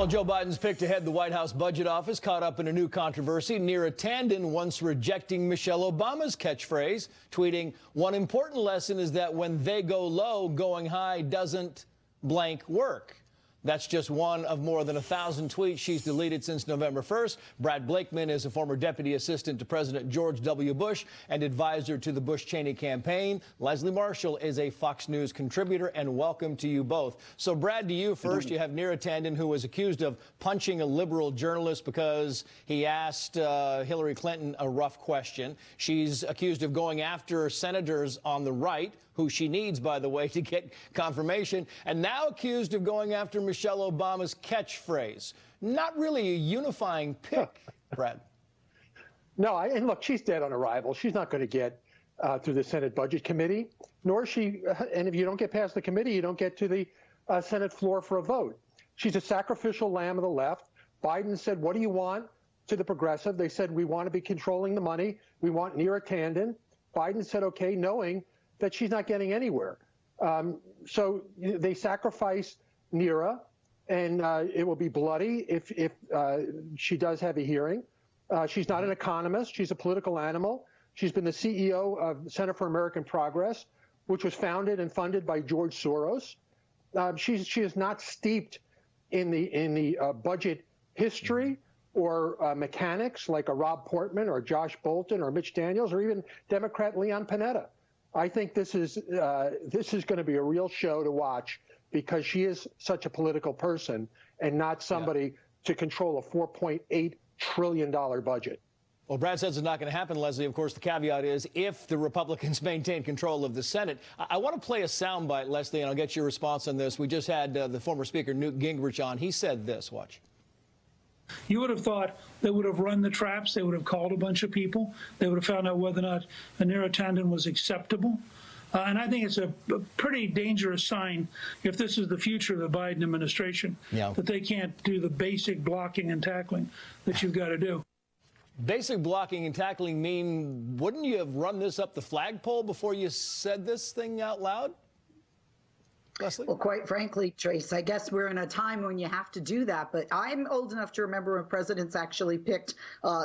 Well, Joe Biden's pick to head the White House Budget Office caught up in a new controversy. Neera Tanden once rejecting Michelle Obama's catchphrase, tweeting, "One important lesson is that when they go low, going high doesn't blank work." That's just one of more than 1,000 tweets she's deleted since November 1st. Brad Blakeman is a former deputy assistant to President George W. Bush and advisor to the Bush-Cheney campaign. Leslie Marshall is a Fox News contributor, and welcome to you both. So, Brad, to you first. You have Neera Tanden, who was accused of punching a liberal journalist because he asked Hillary Clinton a rough question. She's accused of going after senators on the right, who she needs, by the way, to get confirmation, and now accused of going after Michelle Obama's catchphrase. Not really a unifying pick, Brad. No, and look, she's dead on arrival. She's not going to get through the Senate Budget Committee, nor she, and if you don't get past the committee, you don't get to the Senate floor for a vote. She's a sacrificial lamb of the left. Biden said, "What do you want?" to the progressive. They said, "We want to be controlling the money. We want Neera Tanden." Biden said, "Okay," knowing that she's not getting anywhere. So they sacrificed Neera, and it will be bloody if she does have a hearing. She's not an economist. She's a political animal. She's been the CEO of the Center for American Progress, which was founded and funded by George Soros. She is not steeped in the budget history or mechanics like a Rob Portman or Josh Bolten or Mitch Daniels or even Democrat Leon Panetta. I think this is going to be a real show to watch because she is such a political person and not somebody to control a $4.8 trillion budget. Well, Brad says it's not going to happen, Leslie. Of course, the caveat is if the Republicans maintain control of the Senate. I want to play a soundbite, Leslie, and I'll get your response on this. We just had the former Speaker Newt Gingrich on. He said this. Watch. You would have thought they would have run the traps. They would have called a bunch of people. They would have found out whether or not Neera Tanden was acceptable. And I think it's a pretty dangerous sign if this is the future of the Biden administration, that they can't do the basic blocking and tackling that you've got to do. Basic blocking and tackling mean, wouldn't you have run this up the flagpole before you said this thing out loud? Leslie? Well, quite frankly, Trace, I guess we're in a time when you have to do that. But I'm old enough to remember when presidents actually picked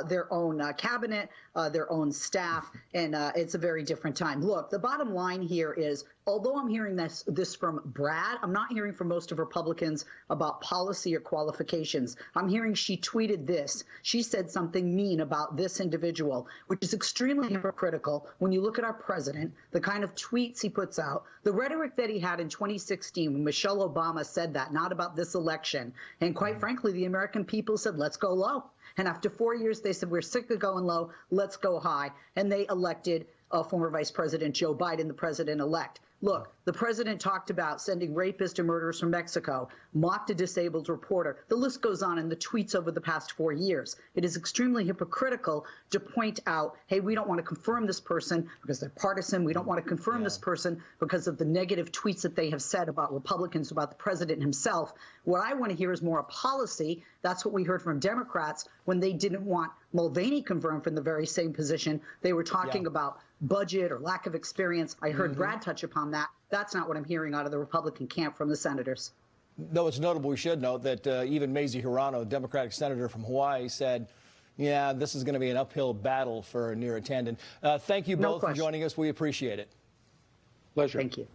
their own cabinet, their own staff, and it's a very different time. Look, the bottom line here is, although I'm hearing this from Brad, I'm not hearing from most of Republicans about policy or qualifications. I'm hearing she tweeted this. She said something mean about this individual, which is extremely hypocritical when you look at our president, the kind of tweets he puts out, the rhetoric that he had in 2016 when Michelle Obama said that, not about this election. And quite frankly, the American people said, let's go low. And after 4 years, they said, we're sick of going low, let's go high. And they elected former Vice President Joe Biden, the president-elect. Look, the president talked about sending rapists and murderers from Mexico, mocked a disabled reporter. The list goes on in the tweets over the past 4 years. It is extremely hypocritical to point out, hey, we don't want to confirm this person because they're partisan. We don't want to confirm this person because of the negative tweets that they have said about Republicans, about the president himself. What I want to hear is more a policy. That's what we heard from Democrats when they didn't want Mulvaney confirmed from the very same position. They were talking about budget or lack of experience. I heard Brad touch upon that. That's not what I'm hearing out of the Republican camp from the senators. Though it's notable, we should note that even Mazie Hirono, Democratic senator from Hawaii, said, yeah, this is going to be an uphill battle for Neera Tanden. Thank you both for joining us. We appreciate it. Pleasure. Thank you.